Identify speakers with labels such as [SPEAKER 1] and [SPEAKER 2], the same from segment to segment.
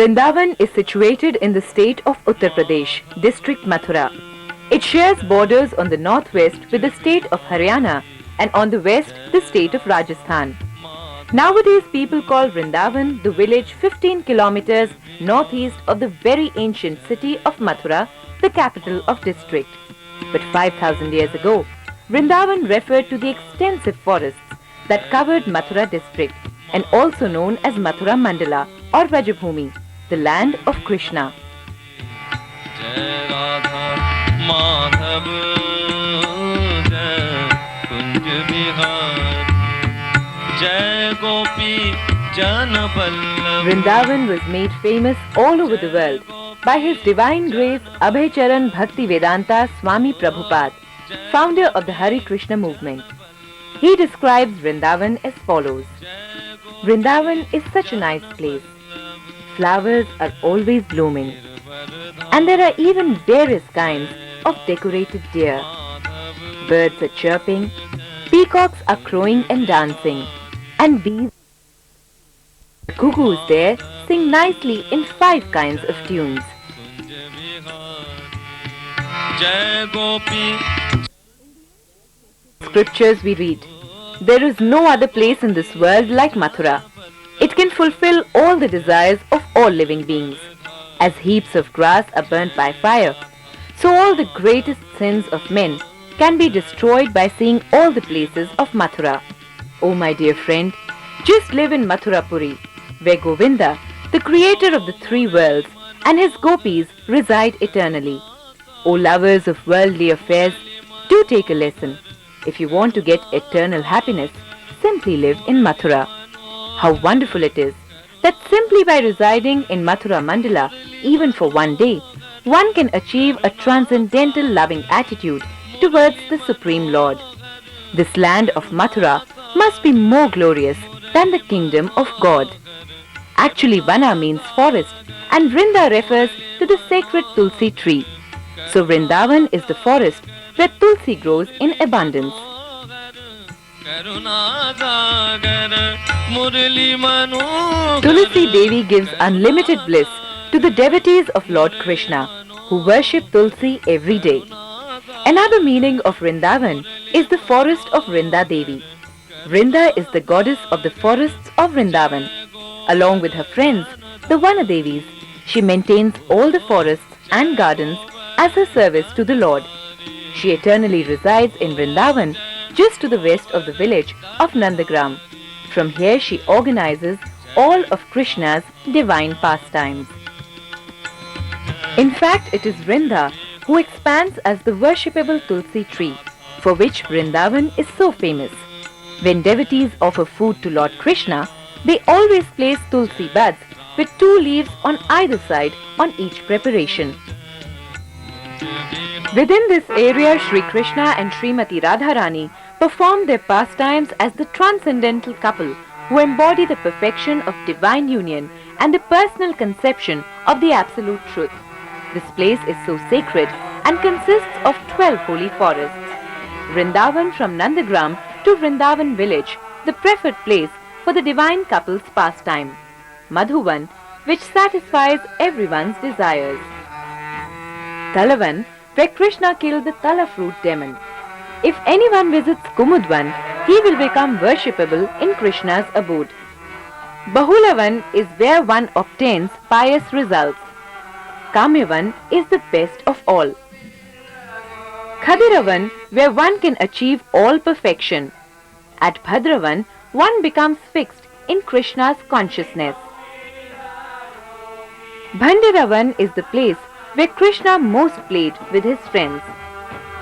[SPEAKER 1] Vrindavan is situated in the state of Uttar Pradesh, district Mathura. It shares borders on the northwest with the state of Haryana and on the west the state of Rajasthan. Nowadays people call Vrindavan the village 15 kilometers northeast of the very ancient city of Mathura, the capital of district. But 5,000 years ago, Vrindavan referred to the extensive forests that covered Mathura district and also known as Mathura Mandala or Vrajabhumi, the land of Krishna. Vrindavan was made famous all over the world by His Divine Grace Abhay-Charan Bhakti Vedanta Swami Prabhupada, founder of the Hare Krishna movement. He describes Vrindavan as follows. Vrindavan is such a nice place. Flowers are always blooming. And there are even various kinds of decorated deer. Birds are chirping, peacocks are crowing and dancing, and bees, cuckoos there sing nicely in 5 kinds of tunes. Scriptures we read, there is no other place in this world like Mathura. It can fulfill all the desires of all living beings. As heaps of grass are burnt by fire, so all the greatest sins of men can be destroyed by seeing all the places of Mathura. Oh my dear friend, just live in Mathurapuri, where Govinda, the creator of the 3 worlds, and his gopis reside eternally. O lovers of worldly affairs, do take a lesson. If you want to get eternal happiness, simply live in Mathura. How wonderful it is that simply by residing in Mathura Mandala, even for one day, one can achieve a transcendental loving attitude towards the Supreme Lord. This land of Mathura must be more glorious than the kingdom of God. Actually, Vana means forest and Vrinda refers to the sacred Tulsi tree. So Vrindavan is the forest where Tulsi grows in abundance. Tulsi Devi gives unlimited bliss to the devotees of Lord Krishna who worship Tulsi every day. Another meaning of Vrindavan is the forest of Vrinda Devi. Vrinda is the goddess of the forests of Vrindavan. Along with her friends, the Vana Devis, she maintains all the forests and gardens as her service to the Lord. She eternally resides in Vrindavan, just to the west of the village of Nandagram. From here she organizes all of Krishna's divine pastimes. In fact, it is Vrinda who expands as the worshipable Tulsi tree, for which Vrindavan is so famous. When devotees offer food to Lord Krishna, they always place Tulsi buds with 2 leaves on either side on each preparation. Within this area, Sri Krishna and Srimati Radharani perform their pastimes as the transcendental couple who embody the perfection of divine union and the personal conception of the absolute truth. This place is so sacred and consists of 12 holy forests. Vrindavan from Nandagram to Vrindavan village, the preferred place for the divine couple's pastime. Madhuvan, which satisfies everyone's desires. Talavan, where Krishna killed the Tala fruit demon. If anyone visits Kumudvan, he will become worshipable in Krishna's abode. Bahulavan is where one obtains pious results. Kamyavan is the best of all. Khadiravan, where one can achieve all perfection. At Bhadravan, one becomes fixed in Krishna's consciousness. Bhandiravan is the place where Krishna most played with his friends.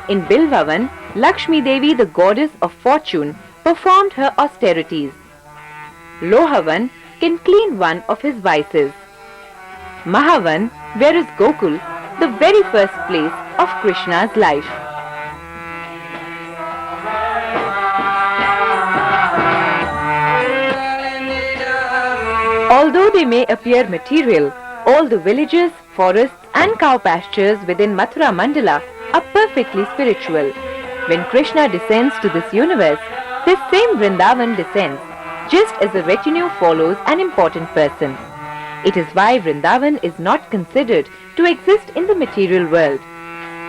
[SPEAKER 1] In Bilvavan, Lakshmi Devi, the goddess of fortune, performed her austerities. Lohavan can clean one of his vices. Mahavan, where is Gokul, the very first place of Krishna's life. Although they may appear material, all the villages, forests and cow pastures within Mathura Mandala are perfectly spiritual. When Krishna descends to this universe, this same Vrindavan descends, just as a retinue follows an important person. It is why Vrindavan is not considered to exist in the material world.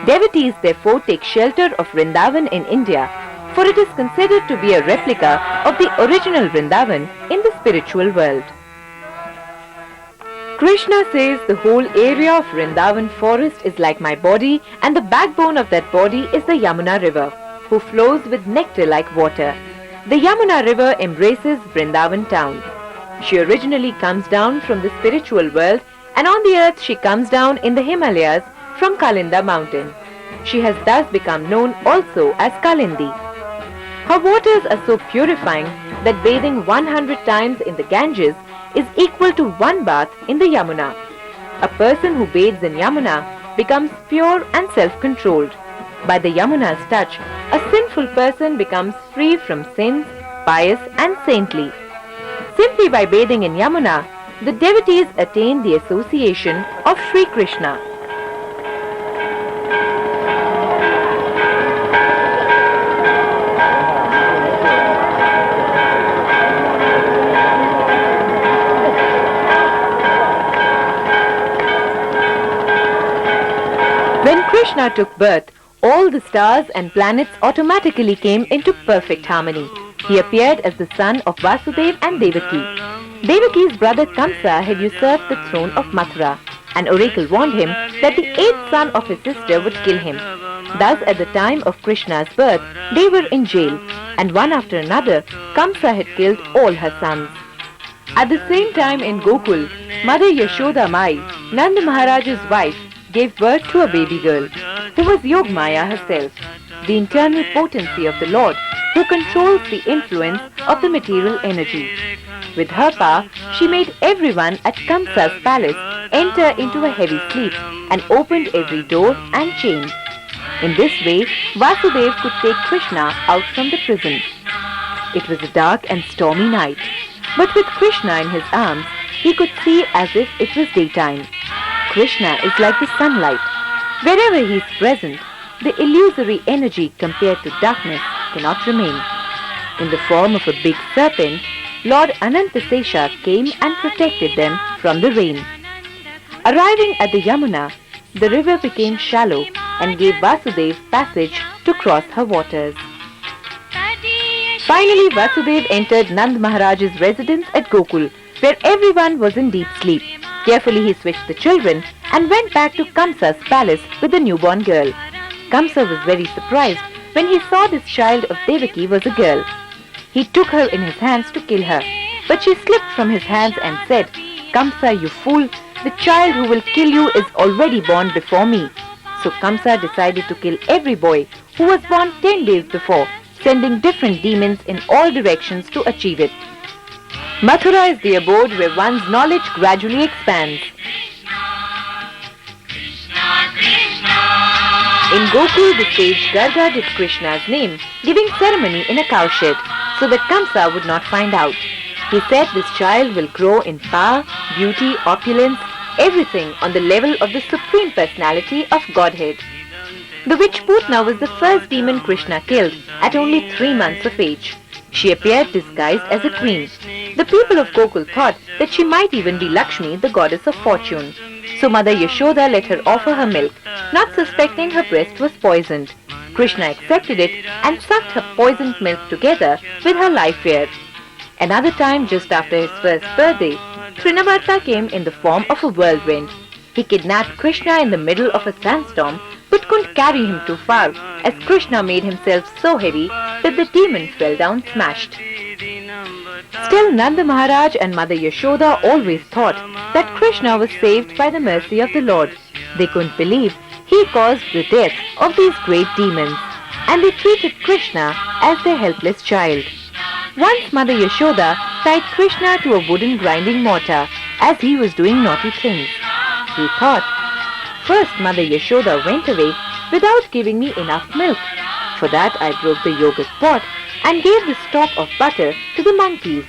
[SPEAKER 1] Devotees therefore take shelter of Vrindavan in India, for it is considered to be a replica of the original Vrindavan in the spiritual world. Krishna says the whole area of Vrindavan forest is like my body, and the backbone of that body is the Yamuna river, who flows with nectar like water. The Yamuna river embraces Vrindavan town. She originally comes down from the spiritual world, and on the earth she comes down in the Himalayas from Kalinda mountain. She has thus become known also as Kalindi. Her waters are so purifying that bathing 100 times in the Ganges is equal to one bath in the Yamuna. A person who bathes in Yamuna becomes pure and self-controlled. By the Yamuna's touch, a sinful person becomes free from sins, pious and saintly. Simply by bathing in Yamuna, the devotees attain the association of Sri Krishna. When Krishna took birth, all the stars and planets automatically came into perfect harmony. He appeared as the son of Vasudeva and Devaki. Devaki's brother Kamsa had usurped the throne of Mathura. An oracle warned him that the eighth son of his sister would kill him. Thus, at the time of Krishna's birth, they were in jail, and one after another, Kamsa had killed all her sons. At the same time in Gokul, Mother Yashoda Mai, Nanda Maharaj's wife, gave birth to a baby girl, who was Yogmaya herself, the internal potency of the Lord, who controls the influence of the material energy. With her power, she made everyone at Kamsa's palace enter into a heavy sleep and opened every door and chain. In this way, Vasudeva could take Krishna out from the prison. It was a dark and stormy night, but with Krishna in his arms, he could see as if it was daytime. Krishna is like the sunlight. Wherever he is present, the illusory energy compared to darkness cannot remain. In the form of a big serpent, Lord Anantasesha came and protected them from the rain. Arriving at the Yamuna, the river became shallow and gave Vasudeva passage to cross her waters. Finally, Vasudeva entered Nand Maharaj's residence at Gokul, where everyone was in deep sleep. Carefully he switched the children and went back to Kamsa's palace with the newborn girl. Kamsa was very surprised when he saw this child of Devaki was a girl. He took her in his hands to kill her, but she slipped from his hands and said, "Kamsa, you fool, the child who will kill you is already born before me." So Kamsa decided to kill every boy who was born 10 days before, sending different demons in all directions to achieve it. Mathura is the abode where one's knowledge gradually expands. In Gokul, the sage Garga did Krishna's name, giving ceremony in a cowshed, so that Kamsa would not find out. He said this child will grow in power, beauty, opulence, everything on the level of the Supreme Personality of Godhead. The witch Putna was the first demon Krishna killed at only 3 months of age. She appeared disguised as a queen. The people of Gokul thought that she might even be Lakshmi, the goddess of fortune. So Mother Yashoda let her offer her milk, not suspecting her breast was poisoned. Krishna accepted it and sucked her poisoned milk together with her life air. Another time, just after his first birthday, Trinavarta came in the form of a whirlwind. He kidnapped Krishna in the middle of a sandstorm, but couldn't carry him too far, as Krishna made himself so heavy that the demon fell down smashed. Still, Nanda Maharaj and Mother Yashoda always thought that Krishna was saved by the mercy of the Lord. They couldn't believe he caused the death of these great demons, and they treated Krishna as their helpless child. Once Mother Yashoda tied Krishna to a wooden grinding mortar as he was doing naughty things. He thought, "First Mother Yashoda went away without giving me enough milk. For that I broke the yogurt pot and gave the stalk of butter to the monkeys.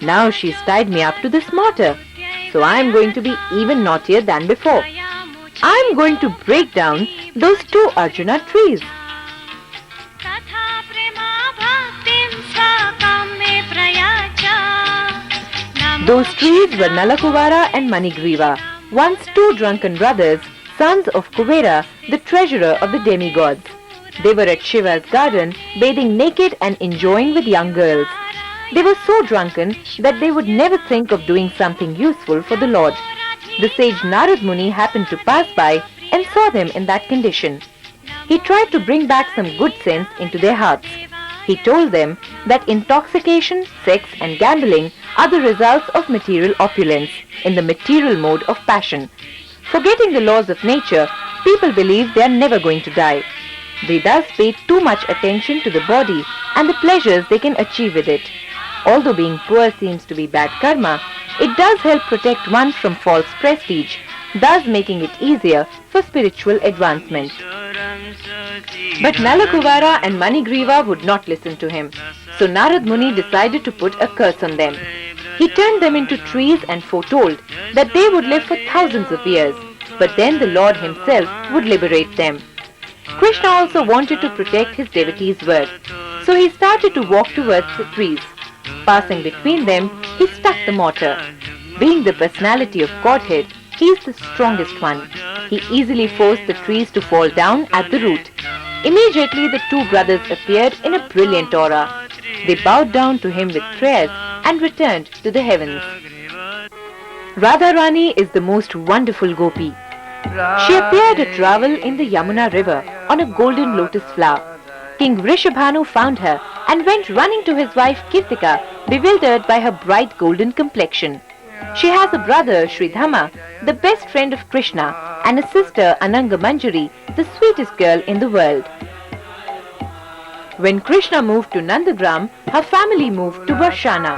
[SPEAKER 1] Now she's tied me up to this mortar, so I am going to be even naughtier than before. I am going to break down those 2 Arjuna trees." Those trees were Nalakuvara and Manigriva, once two drunken brothers, sons of Kuvera, the treasurer of the demigods. They were at Shiva's garden, bathing naked and enjoying with young girls. They were so drunken that they would never think of doing something useful for the Lord. The sage Narad Muni happened to pass by and saw them in that condition. He tried to bring back some good sense into their hearts. He told them that intoxication, sex and gambling are the results of material opulence, in the material mode of passion. Forgetting the laws of nature, people believe they are never going to die. They thus pay too much attention to the body and the pleasures they can achieve with it. Although being poor seems to be bad karma, it does help protect one from false prestige, thus making it easier for spiritual advancement. But Nalakuvara and Manigriva would not listen to him. So Narad Muni decided to put a curse on them. He turned them into trees and foretold that they would live for thousands of years, but then the Lord himself would liberate them. Krishna also wanted to protect his devotees' word, so he started to walk towards the trees. Passing between them, he struck the mortar. Being the personality of Godhead, he is the strongest one. He easily forced the trees to fall down at the root. Immediately the two brothers appeared in a brilliant aura. They bowed down to him with prayers and returned to the heavens. Radharani is the most wonderful gopi. She appeared at Raval in the Yamuna river on a golden lotus flower. King Vrishabhanu found her and went running to his wife Kirtika, bewildered by her bright golden complexion. She has a brother, Sridhama, the best friend of Krishna, and a sister, Ananga Manjari, the sweetest girl in the world. When Krishna moved to Nandagram, her family moved to Varshana.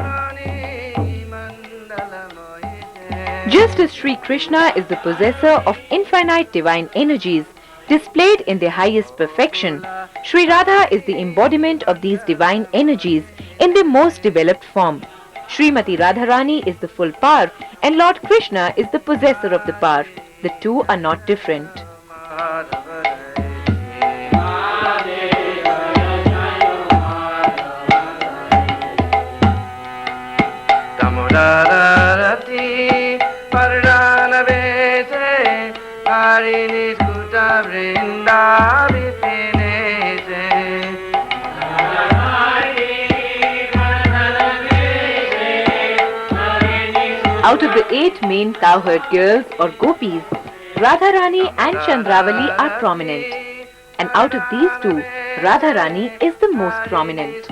[SPEAKER 1] Just as Sri Krishna is the possessor of infinite divine energies, displayed in their highest perfection, Sri Radha is the embodiment of these divine energies in their most developed form. Srimati Radharani is the full power and Lord Krishna is the possessor of the power. The two are not different. Out of the 8 main cowherd girls or gopis, Radharani and Chandravali are prominent. And out of these two, Radharani is the most prominent.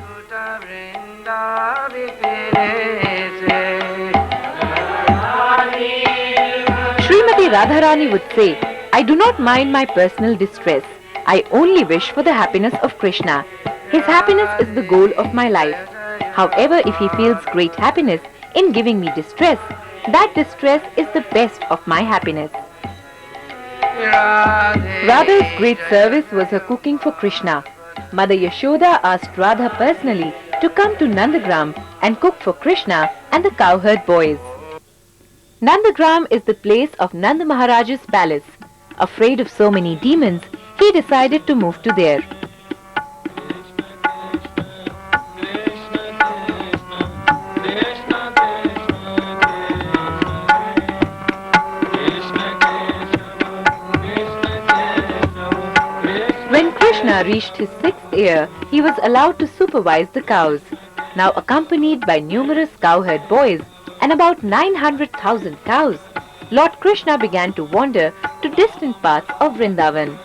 [SPEAKER 1] Srimati Radharani would say, I do not mind my personal distress. I only wish for the happiness of Krishna. His happiness is the goal of my life. However, if he feels great happiness in giving me distress, that distress is the best of my happiness. Radha's great service was her cooking for Krishna. Mother Yashoda asked Radha personally to come to Nandagram and cook for Krishna and the cowherd boys. Nandagram is the place of Nanda Maharaj's palace. Afraid of so many demons, he decided to move to there. When Krishna reached his 6th year, he was allowed to supervise the cows. Now accompanied by numerous cowherd boys and about 900,000 cows, Lord Krishna began to wander to distant parts of Vrindavan.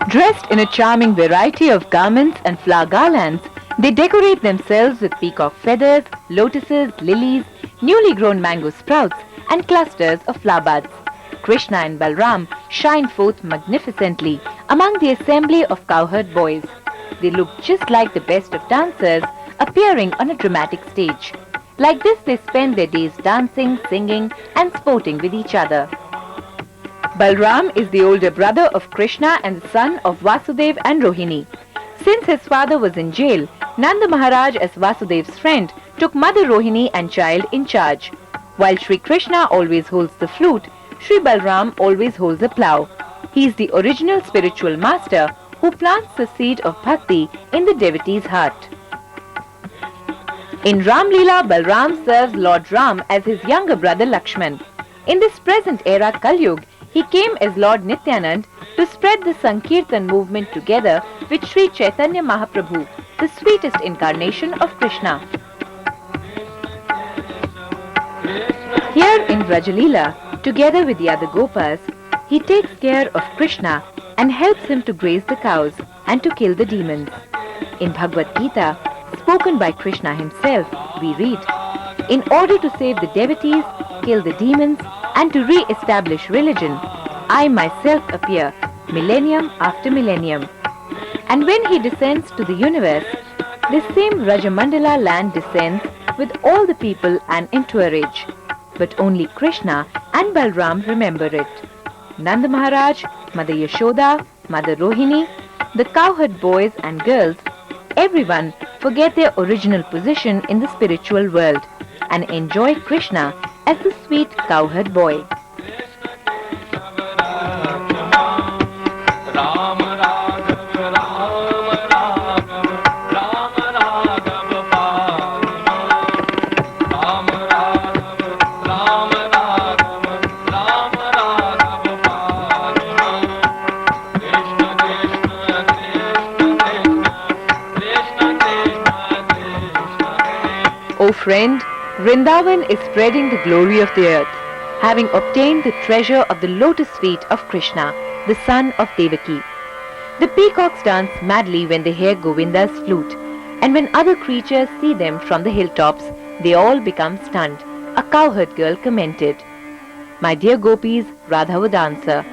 [SPEAKER 1] Dressed in a charming variety of garments and flower garlands, they decorate themselves with peacock feathers, lotuses, lilies, newly grown mango sprouts, and clusters of flower buds. Krishna and Balram shine forth magnificently among the assembly of cowherd boys. They look just like the best of dancers appearing on a dramatic stage. Like this, they spend their days dancing, singing, and sporting with each other. Balram is the older brother of Krishna and the son of Vasudeva and Rohini. Since his father was in jail, Nanda Maharaj, as Vasudev's friend, took Mother Rohini and child in charge. While Sri Krishna always holds the flute, Sri Balram always holds a plough. He is the original spiritual master who plants the seed of bhakti in the devotee's heart. In Ram Leela, Balram serves Lord Ram as his younger brother Lakshman. In this present era Kalyug, he came as Lord Nityanand to spread the Sankirtan movement together with Sri Chaitanya Mahaprabhu, the sweetest incarnation of Krishna. Here in Rajaleela, together with the other Gopas, he takes care of Krishna and helps him to graze the cows and to kill the demons. In Bhagavad Gita, spoken by Krishna himself, we read, "In order to save the devotees, kill the demons, and to re-establish religion, I myself appear, millennium after millennium." And when he descends to the universe, this same Rajamandala land descends with all the people and entourage. But only Krishna and Balram remember it. Nanda Maharaj, Mother Yashoda, Mother Rohini, the cowherd boys and girls, everyone forget their original position in the spiritual world and enjoy Krishna as the sweet cowherd boy. O friend, Vrindavan is spreading the glory of the earth, having obtained the treasure of the lotus feet of Krishna, the son of Devaki. The peacocks dance madly when they hear Govinda's flute, and when other creatures see them from the hilltops, they all become stunned, a cowherd girl commented. My dear gopis, Radha would answer,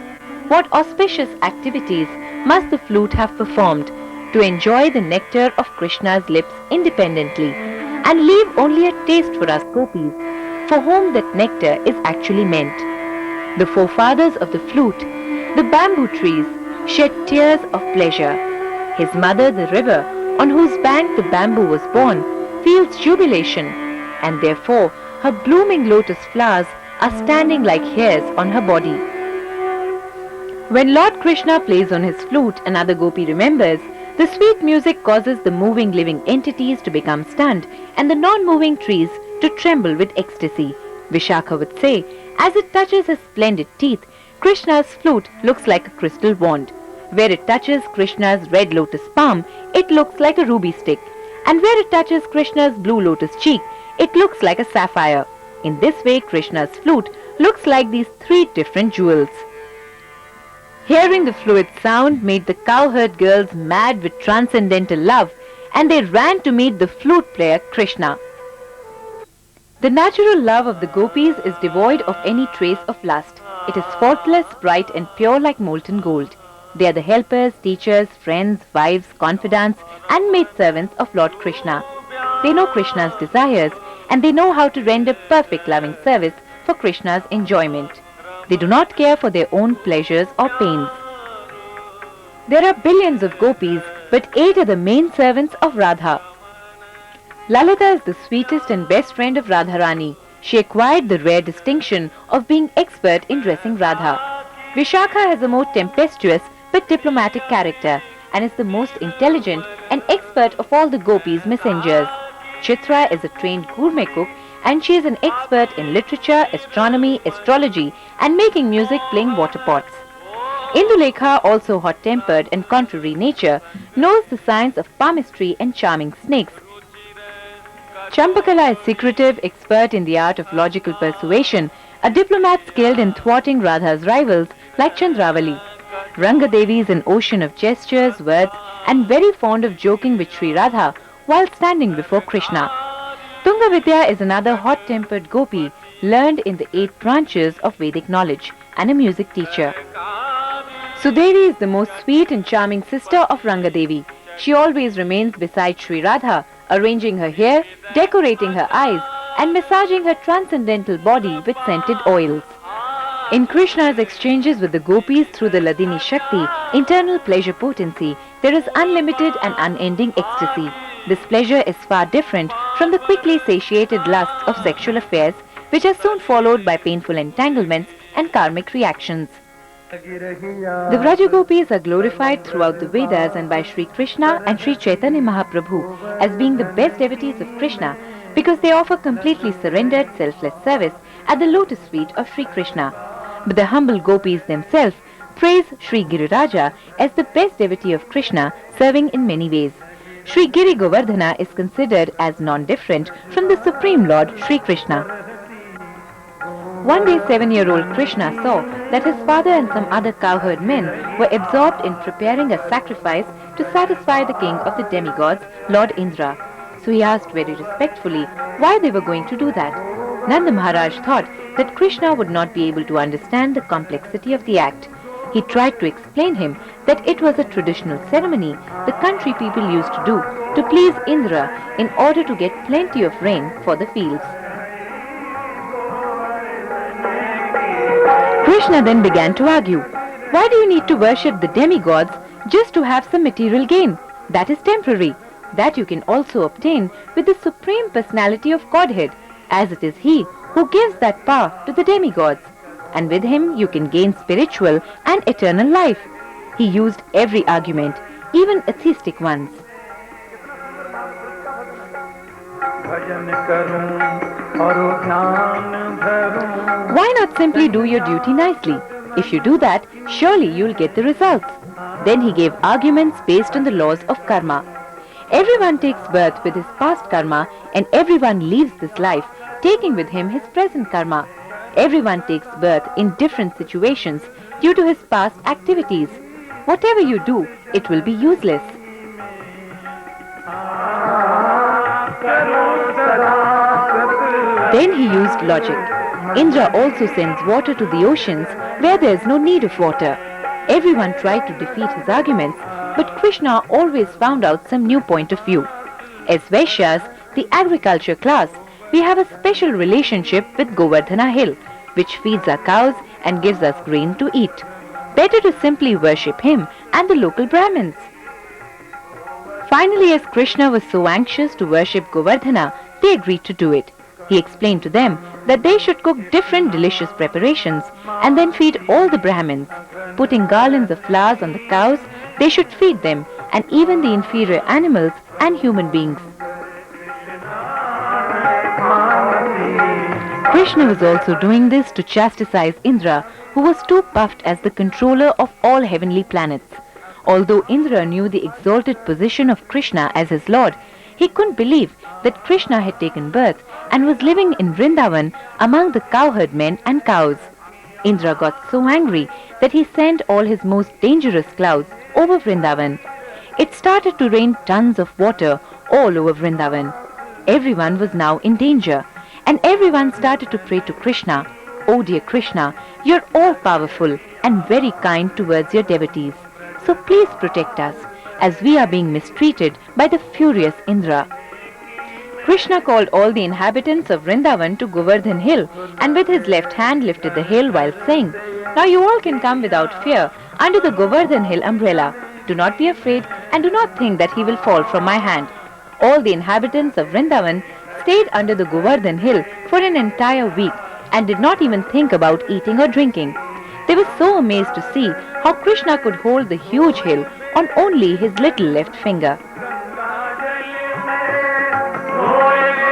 [SPEAKER 1] what auspicious activities must the flute have performed to enjoy the nectar of Krishna's lips independently, and leave only a taste for us gopis, for whom that nectar is actually meant. The forefathers of the flute, the bamboo trees, shed tears of pleasure. His mother, the river, on whose bank the bamboo was born, feels jubilation, and therefore her blooming lotus flowers are standing like hairs on her body. When Lord Krishna plays on his flute, another gopi remembers, the sweet music causes the moving living entities to become stunned and the non-moving trees to tremble with ecstasy. Vishakha would say, as it touches his splendid teeth, Krishna's flute looks like a crystal wand. Where it touches Krishna's red lotus palm, it looks like a ruby stick. And where it touches Krishna's blue lotus cheek, it looks like a sapphire. In this way, Krishna's flute looks like these three different jewels. Hearing the fluid sound made the cowherd girls mad with transcendental love, and they ran to meet the flute player Krishna. The natural love of the gopis is devoid of any trace of lust. It is faultless, bright and pure like molten gold. They are the helpers, teachers, friends, wives, confidants and maidservants of Lord Krishna. They know Krishna's desires and they know how to render perfect loving service for Krishna's enjoyment. They do not care for their own pleasures or pains. There are billions of gopis, but 8 are the main servants of Radha. Lalita is the sweetest and best friend of Radharani. She acquired the rare distinction of being expert in dressing Radha. Vishakha has a more tempestuous but diplomatic character and is the most intelligent and expert of all the gopis' messengers. Chitra is a trained gourmet cook and she is an expert in literature, astronomy, astrology and making music playing water pots. Indulekha, also hot-tempered and contrary nature, knows the science of palmistry and charming snakes. Champakala is secretive, expert in the art of logical persuasion, a diplomat skilled in thwarting Radha's rivals like Chandravali. Rangadevi is an ocean of gestures, words and very fond of joking with Sri Radha while standing before Krishna. Tungavidya is another hot-tempered gopi, learned in the 8 branches of Vedic knowledge and a music teacher. Sudevi is the most sweet and charming sister of Rangadevi. She always remains beside Sri Radha, arranging her hair, decorating her eyes and massaging her transcendental body with scented oils. In Krishna's exchanges with the gopis through the Ladini Shakti, internal pleasure potency, there is unlimited and unending ecstasy. This pleasure is far different from the quickly satiated lusts of sexual affairs, which are soon followed by painful entanglements and karmic reactions. The Vrajagopis are glorified throughout the Vedas and by Sri Krishna and Sri Chaitanya Mahaprabhu as being the best devotees of Krishna, because they offer completely surrendered, selfless service at the lotus feet of Sri Krishna. But the humble gopis themselves praise Sri Giriraja as the best devotee of Krishna, serving in many ways. Sri Giri Govardhana is considered as non-different from the Supreme Lord Sri Krishna. One day 7-year-old Krishna saw that his father and some other cowherd men were absorbed in preparing a sacrifice to satisfy the king of the demigods, Lord Indra. So he asked very respectfully why they were going to do that. Nanda Maharaj thought that Krishna would not be able to understand the complexity of the act. He tried to explain him that it was a traditional ceremony the country people used to do to please Indra in order to get plenty of rain for the fields. Krishna then began to argue. Why do you need to worship the demigods just to have some material gain? That is temporary. That you can also obtain with the Supreme Personality of Godhead, as it is He who gives that power to the demigods. And with Him you can gain spiritual and eternal life. He used every argument, even atheistic ones. Why not simply do your duty nicely? If you do that, surely you'll get the results. Then he gave arguments based on the laws of karma. Everyone takes birth with his past karma, and everyone leaves this life taking with him his present karma. Everyone takes birth in different situations due to his past activities. Whatever you do, it will be useless. Then he used logic. Indra also sends water to the oceans where there is no need of water. Everyone tried to defeat his arguments, but Krishna always found out some new point of view. As Vaishyas, the agriculture class, we have a special relationship with Govardhana Hill, which feeds our cows and gives us grain to eat. Better to simply worship him and the local Brahmins. Finally, as Krishna was so anxious to worship Govardhana, they agreed to do it. He explained to them that they should cook different delicious preparations and then feed all the Brahmins. Putting garlands of flowers on the cows, they should feed them, and even the inferior animals and human beings. Krishna was also doing this to chastise Indra, who was too puffed as the controller of all heavenly planets. Although Indra knew the exalted position of Krishna as his lord, he couldn't believe that Krishna had taken birth and was living in Vrindavan among the cowherd men and cows. Indra got so angry that he sent all his most dangerous clouds over Vrindavan. It started to rain tons of water all over Vrindavan. Everyone was now in danger, and everyone started to pray to Krishna. Oh dear Krishna, you're all powerful and very kind towards your devotees. So please protect us, as we are being mistreated by the furious Indra. Krishna called all the inhabitants of Vrindavan to Govardhan Hill, and with his left hand lifted the hill while saying, "Now you all can come without fear under the Govardhan Hill umbrella. Do not be afraid, and do not think that he will fall from my hand." All the inhabitants of Vrindavan stayed under the Govardhan Hill for an entire week and did not even think about eating or drinking. They were so amazed to see how Krishna could hold the huge hill on only his little left finger.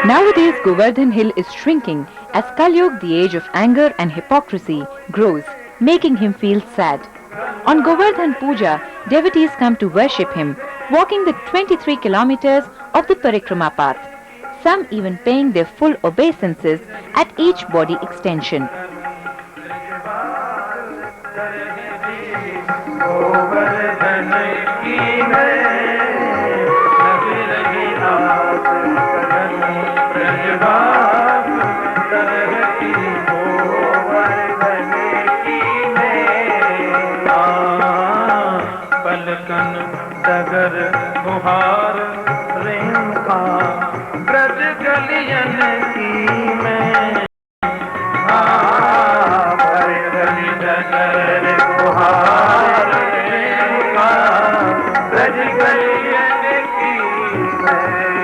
[SPEAKER 1] Nowadays, Govardhan Hill is shrinking as Kalyug, the age of anger and hypocrisy, grows, making him feel sad. On Govardhan Puja, devotees come to worship him, walking the 23 kilometers of the Parikrama path, some even paying their full obeisances at each body extension.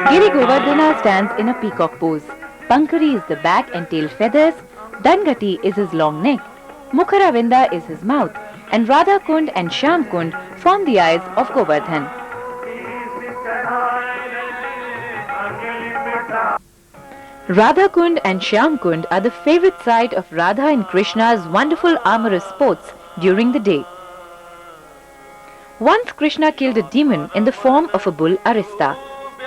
[SPEAKER 1] Giri Govardhana stands in a peacock pose. Pankari is the back and tail feathers, Dangati is his long neck, Mukharavinda is his mouth, and Radha Kund and Shyam Kund form the eyes of Govardhan. Radha Kund and Shyam Kund are the favorite site of Radha and Krishna's wonderful amorous sports during the day. Once Krishna killed a demon in the form of a bull Arista.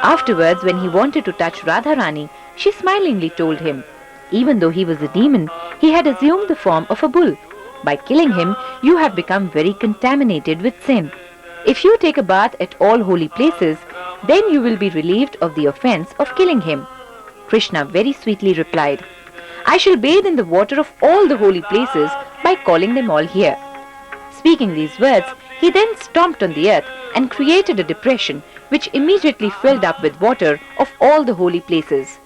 [SPEAKER 1] Afterwards, when he wanted to touch Radharani, she smilingly told him, even though he was a demon, he had assumed the form of a bull. By killing him, you have become very contaminated with sin. If you take a bath at all holy places, then you will be relieved of the offense of killing him. Krishna very sweetly replied, I shall bathe in the water of all the holy places by calling them all here. Speaking these words, he then stomped on the earth and created a depression which immediately filled up with water of all the holy places.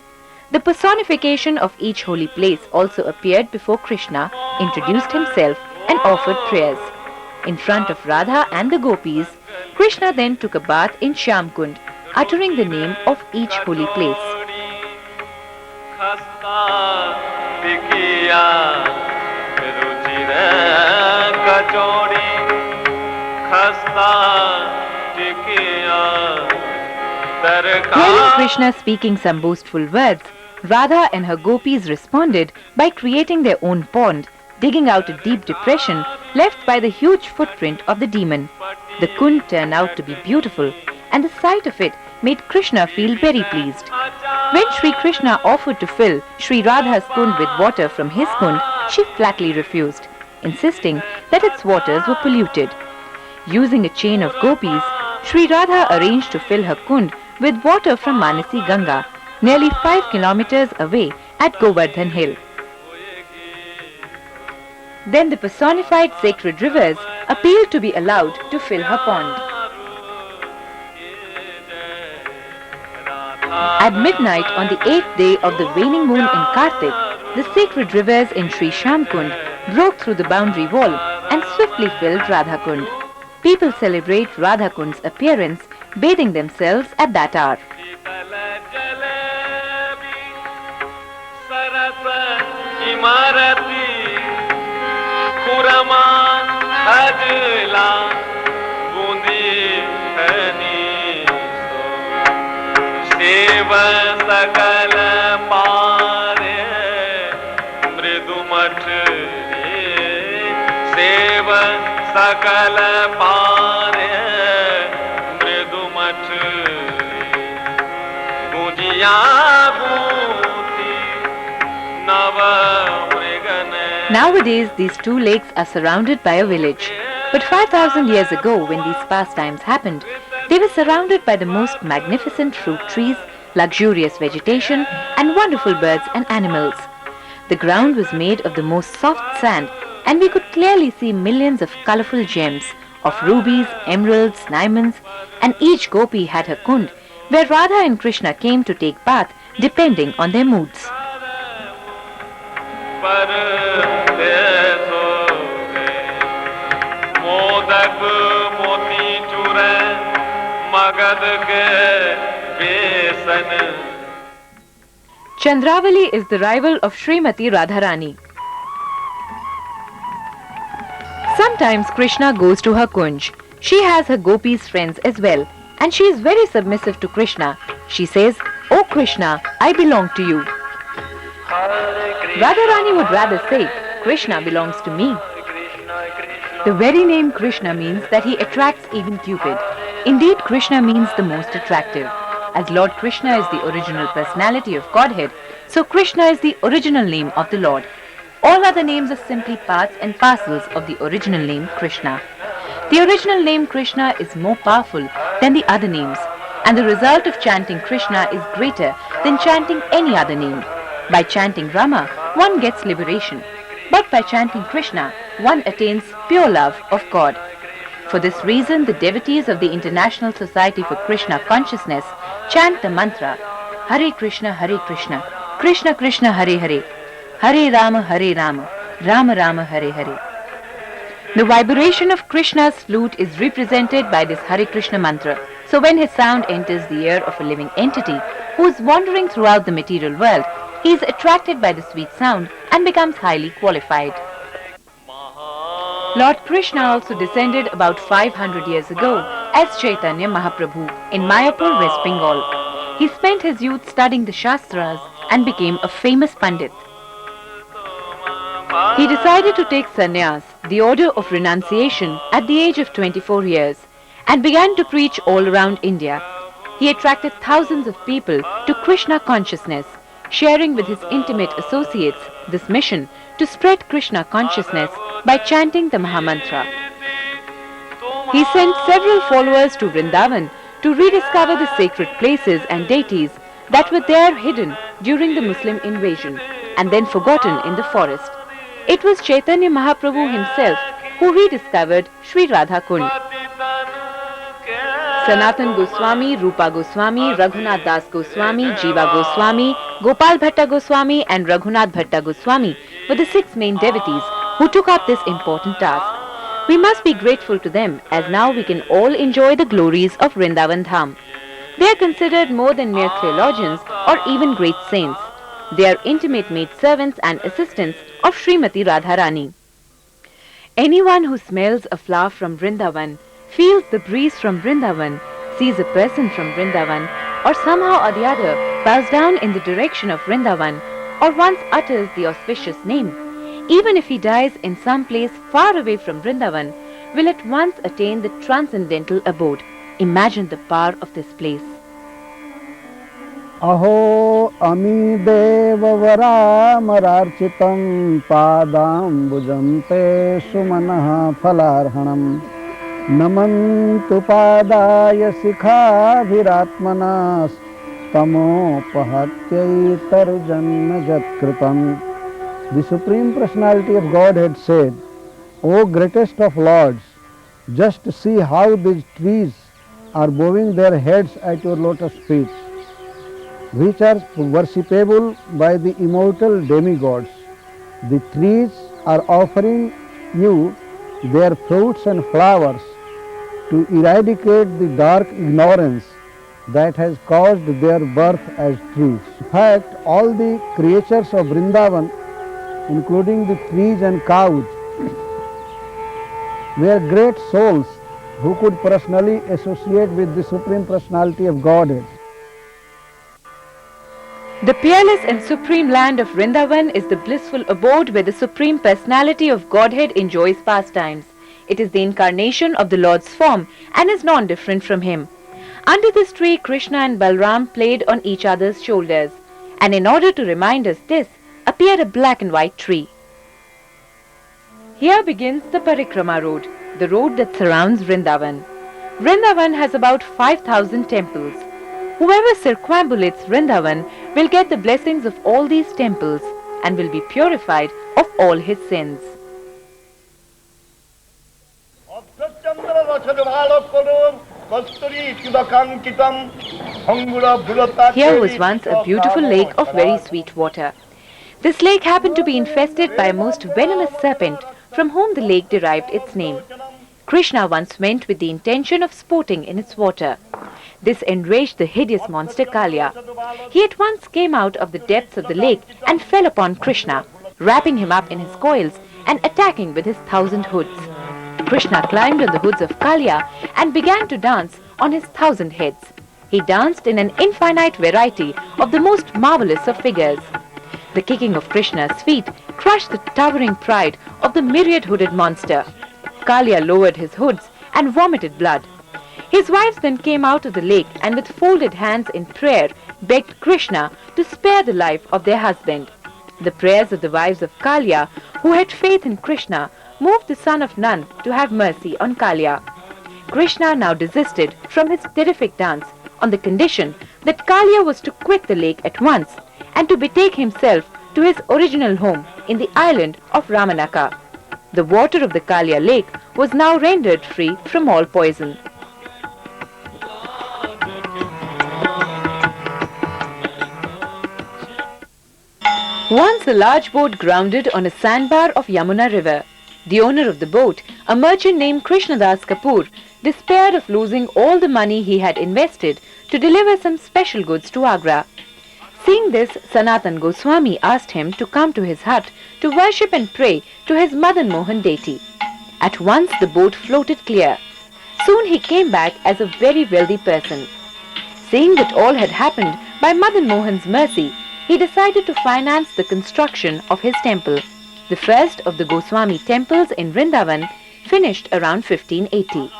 [SPEAKER 1] The personification of each holy place also appeared before Krishna, introduced himself and offered prayers. In front of Radha and the gopis, Krishna then took a bath in Shyam Kund, uttering the name of each holy place. Hearing Krishna speaking some boastful words, Radha and her gopis responded by creating their own pond, digging out a deep depression left by the huge footprint of the demon. The kund turned out to be beautiful, and the sight of it made Krishna feel very pleased. When Sri Krishna offered to fill Sri Radha's kund with water from his kund, she flatly refused, insisting that its waters were polluted. Using a chain of gopis, Sri Radha arranged to fill her kund with water from Manasi Ganga, nearly 5 kilometers away at Govardhan Hill. Then the personified sacred rivers appealed to be allowed to fill her pond. At midnight on the 8th day of the waning moon in Kartik, the sacred rivers in Sri Shyam Kund broke through the boundary wall and swiftly filled Radha Kund. People celebrate Radha Kund's appearance, bathing themselves at that hour. Nowadays, these two lakes are surrounded by a village. But 5,000 years ago, when these pastimes happened, they were surrounded by the most magnificent fruit trees, luxurious vegetation, and wonderful birds and animals. The ground was made of the most soft sand, and we could clearly see millions of colorful gems of rubies, emeralds, diamonds, and each gopi had her kund, where Radha and Krishna came to take bath depending on their moods. Chandravali is the rival of Srimati Radharani. Sometimes Krishna goes to her kunj. She has her gopis friends as well, and she is very submissive to Krishna. She says, "Oh Krishna, I belong to you." Radharani would rather say, "Krishna belongs to me." The very name Krishna means that he attracts even Cupid. Indeed, Krishna means the most attractive. As Lord Krishna is the original personality of Godhead, so Krishna is the original name of the Lord. All other names are simply parts and parcels of the original name Krishna. The original name Krishna is more powerful than the other names, and the result of chanting Krishna is greater than chanting any other name. By chanting Rama, one gets liberation, but by chanting Krishna, one attains pure love of God. For this reason, the devotees of the International Society for Krishna Consciousness chant the mantra, Hare Krishna, Krishna Krishna, Hare Hare, Hare Rama, Rama Rama, Hare Hare. The vibration of Krishna's flute is represented by this Hare Krishna mantra. So when his sound enters the ear of a living entity who is wandering throughout the material world, he is attracted by the sweet sound and becomes highly qualified. Lord Krishna also descended about 500 years ago as Chaitanya Mahaprabhu in Mayapur, West Bengal. He spent his youth studying the Shastras and became a famous Pandit. He decided to take sannyas, the order of renunciation, at the age of 24 years and began to preach all around India. He attracted thousands of people to Krishna consciousness, sharing with his intimate associates this mission to spread Krishna consciousness by chanting the Mahamantra. He sent several followers to Vrindavan to rediscover the sacred places and deities that were there hidden during the Muslim invasion and then forgotten in the forest. It was Chaitanya Mahaprabhu himself who rediscovered Sri Radha Kund. Sanatan Goswami, Rupa Goswami, Raghunath Das Goswami, Jiva Goswami, Gopal Bhatta Goswami and Raghunath Bhatta Goswami were the 6 main devotees who took up this important task. We must be grateful to them as now we can all enjoy the glories of Vrindavan Dham. They are considered more than mere theologians or even great saints. They are intimate maidservants and assistants of Srimati Radharani. Anyone who smells a flower from Vrindavan, feels the breeze from Vrindavan, sees a person from Vrindavan, or somehow or the other bows down in the direction of Vrindavan, or once utters the auspicious name, even if he dies in some place far away from Vrindavan, will at once attain the transcendental abode. Imagine the power of this place.
[SPEAKER 2] Aho ami devavaramararchitam padambujam te sumanaha phalarhanam namantu padaya sikhabhiratmanas tamopahatyai tarjanna jatkritam. The Supreme Personality of Godhead said, O greatest of Lords, just see how these trees are bowing their heads at your lotus feet, which are worshipable by the immortal demigods. The trees are offering you their fruits and flowers to eradicate the dark ignorance that has caused their birth as trees. In fact, all the creatures of Vrindavan, including the trees and cows, were great souls who could personally associate with the Supreme Personality of Godhead.
[SPEAKER 1] The peerless and supreme land of Vrindavan is the blissful abode where the Supreme Personality of Godhead enjoys pastimes. It is the incarnation of the Lord's form and is non-different from him. Under this tree, Krishna and Balram played on each other's shoulders, and in order to remind us this, appeared a black and white tree. Here begins the Parikrama road, the road that surrounds Vrindavan. Vrindavan has about 5,000 temples. Whoever circumambulates Vrindavan will get the blessings of all these temples and will be purified of all his sins. Here was once a beautiful lake of very sweet water. This lake happened to be infested by a most venomous serpent from whom the lake derived its name. Krishna once went with the intention of sporting in its water. This enraged the hideous monster Kalya. He at once came out of the depths of the lake and fell upon Krishna, wrapping him up in his coils and attacking with his 1,000 hoods. Krishna climbed on the hoods of Kalya and began to dance on his 1,000 heads. He danced in an infinite variety of the most marvelous of figures. The kicking of Krishna's feet crushed the towering pride of the myriad-hooded monster. Kalya lowered his hoods and vomited blood. His wives then came out of the lake and with folded hands in prayer begged Krishna to spare the life of their husband. The prayers of the wives of Kalya, who had faith in Krishna, moved the son of Nand to have mercy on Kalya. Krishna now desisted from his terrific dance on the condition that Kalya was to quit the lake at once and to betake himself to his original home in the island of Ramanaka. The water of the Kalya lake was now rendered free from all poison. Once a large boat grounded on a sandbar of Yamuna river. The owner of the boat, a merchant named Krishnadas Kapoor, despaired of losing all the money he had invested to deliver some special goods to Agra. Seeing this, Sanatan Goswami asked him to come to his hut to worship and pray to his Madan Mohan deity. At once the boat floated clear. Soon he came back as a very wealthy person. Seeing that all had happened by Madan Mohan's mercy, he decided to finance the construction of his temple, the first of the Goswami temples in Vrindavan, finished around 1580.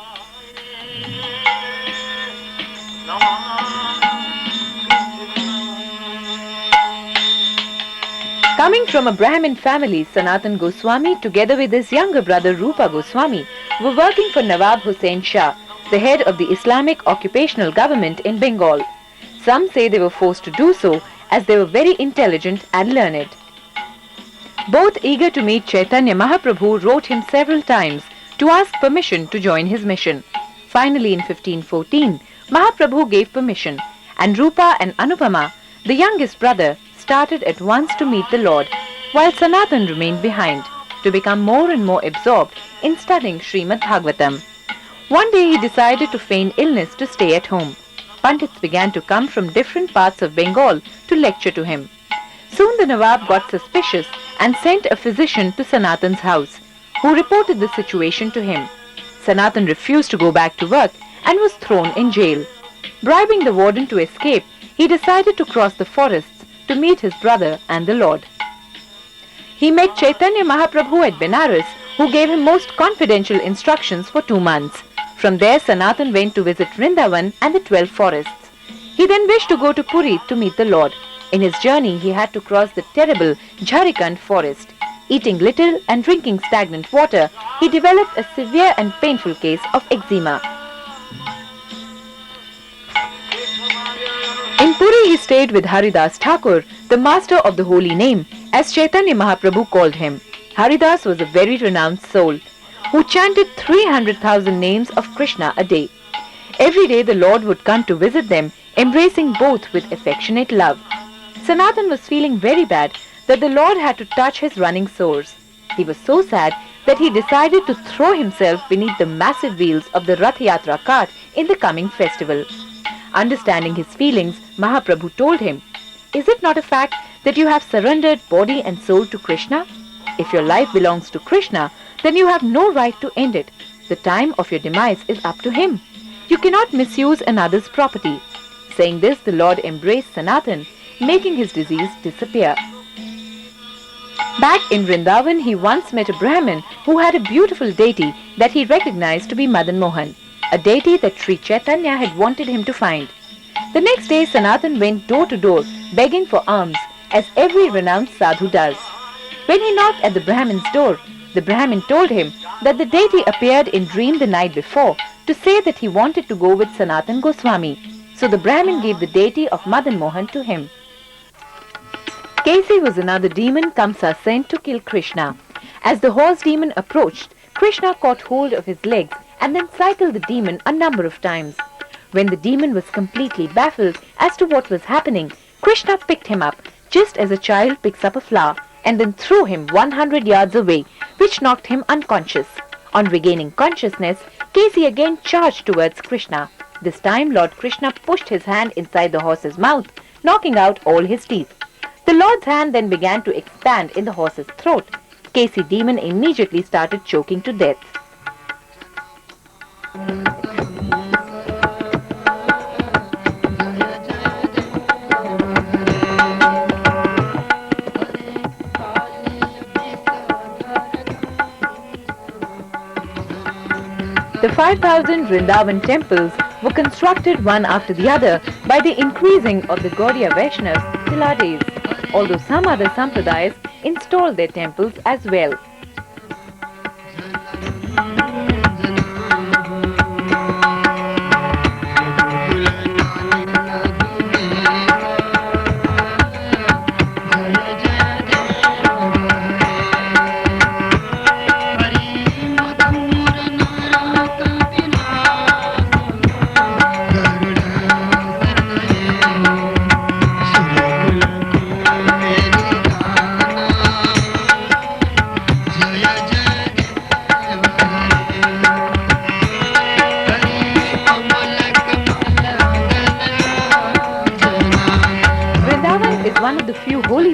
[SPEAKER 1] Coming from a Brahmin family, Sanatan Goswami, together with his younger brother Rupa Goswami, were working for Nawab Hussain Shah, the head of the Islamic occupational government in Bengal. Some say they were forced to do so as they were very intelligent and learned. Both eager to meet Chaitanya Mahaprabhu, wrote him several times to ask permission to join his mission. Finally, in 1514, Mahaprabhu gave permission, and Rupa and Anupama, the youngest brother, started at once to meet the Lord, while Sanatan remained behind to become more and more absorbed in studying Srimad Bhagavatam. One day he decided to feign illness to stay at home. Pandits began to come from different parts of Bengal to lecture to him. Soon the Nawab got suspicious and sent a physician to Sanatan's house, who reported the situation to him. Sanatan refused to go back to work and was thrown in jail. Bribing the warden to escape, he decided to cross the forests to meet his brother and the Lord. He met Chaitanya Mahaprabhu at Benares, who gave him most confidential instructions for 2 months. From there, Sanatan went to visit Vrindavan and the 12 forests. He then wished to go to Puri to meet the Lord. In his journey, he had to cross the terrible Jharikand forest. Eating little and drinking stagnant water, he developed a severe and painful case of eczema. In Puri, he stayed with Haridas Thakur, the master of the holy name, as Chaitanya Mahaprabhu called him. Haridas was a very renowned soul who chanted 300,000 names of Krishna a day. Every day the Lord would come to visit them, embracing both with affectionate love. Sanatan was feeling very bad that the Lord had to touch his running sores. He was so sad that he decided to throw himself beneath the massive wheels of the Rath Yatra cart in the coming festival. Understanding his feelings, Mahaprabhu told him, "Is it not a fact that you have surrendered body and soul to Krishna? If your life belongs to Krishna, then you have no right to end it. The time of your demise is up to him. You cannot misuse another's property." Saying this, the Lord embraced Sanatan, making his disease disappear. Back in Vrindavan, he once met a Brahmin who had a beautiful deity that he recognized to be Madan Mohan, a deity that Sri Chaitanya had wanted him to find. The next day, Sanatan went door to door begging for alms, as every renounced sadhu does. When he knocked at the Brahmin's door, the Brahmin told him that the deity appeared in dream the night before to say that he wanted to go with Sanatan Goswami. So the Brahmin gave the deity of Madan Mohan to him. Kesi was another demon Kamsa sent to kill Krishna. As the horse demon approached, Krishna caught hold of his legs and then cycled the demon a number of times. When the demon was completely baffled as to what was happening, Krishna picked him up, just as a child picks up a flower, and then threw him 100 yards away, which knocked him unconscious. On regaining consciousness, Kesi again charged towards Krishna. This time, Lord Krishna pushed his hand inside the horse's mouth, knocking out all his teeth. The Lord's hand then began to expand in the horse's throat. Kesi demon immediately started choking to death. The 5,000 Vrindavan temples were constructed one after the other by the increasing of the Gaudiya Vaishnavas till our days, although some other sampradayas installed their temples as well.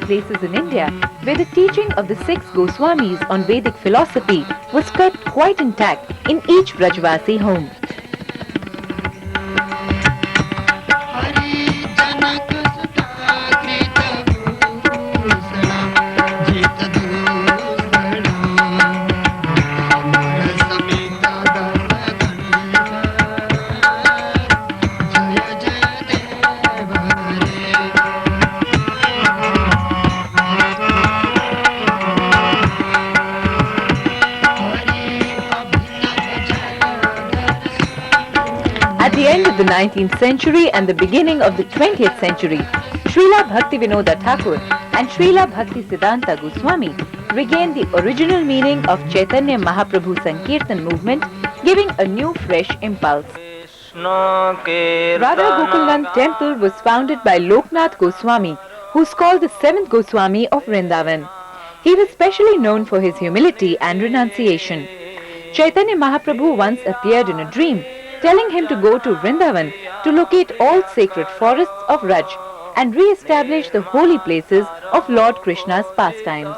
[SPEAKER 1] Places in India where the teaching of the 6 Goswamis on Vedic philosophy was kept quite intact in each Brajvasi home. of the 19th century and the beginning of the 20th century, Srila Bhaktivinoda Thakur and Srila Bhaktisiddhanta Goswami regained the original meaning of Chaitanya Mahaprabhu Sankirtan movement, giving a new fresh impulse. Radha Gokulnand Temple was founded by Loknath Goswami, who is called the seventh Goswami of Vrindavan. He was specially known for his humility and renunciation. Chaitanya Mahaprabhu once appeared in a dream, telling him to go to Vrindavan to locate all sacred forests of Raj and re-establish the holy places of Lord Krishna's pastimes.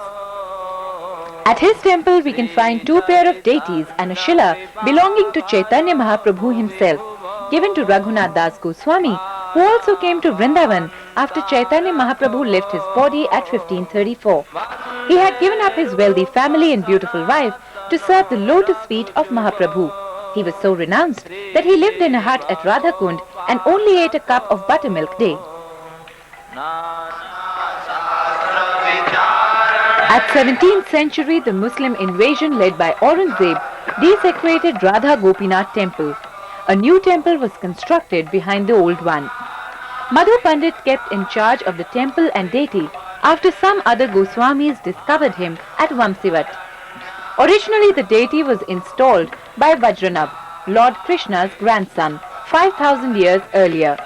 [SPEAKER 1] At his temple we can find two pair of deities and a shila belonging to Chaitanya Mahaprabhu himself, given to Raghunath Das Goswami, who also came to Vrindavan after Chaitanya Mahaprabhu left his body at 1534. He had given up his wealthy family and beautiful wife to serve the lotus feet of Mahaprabhu. He was so renounced that he lived in a hut at Radhakund and only ate a cup of buttermilk a day. At 17th century, the Muslim invasion led by Aurangzeb desecrated Radha Gopinath temple. A new temple was constructed behind the old one. Madhu Pandit kept in charge of the temple and deity after some other Goswamis discovered him at Vamsivat. Originally the deity was installed by Vajranabh, Lord Krishna's grandson, 5,000 years earlier.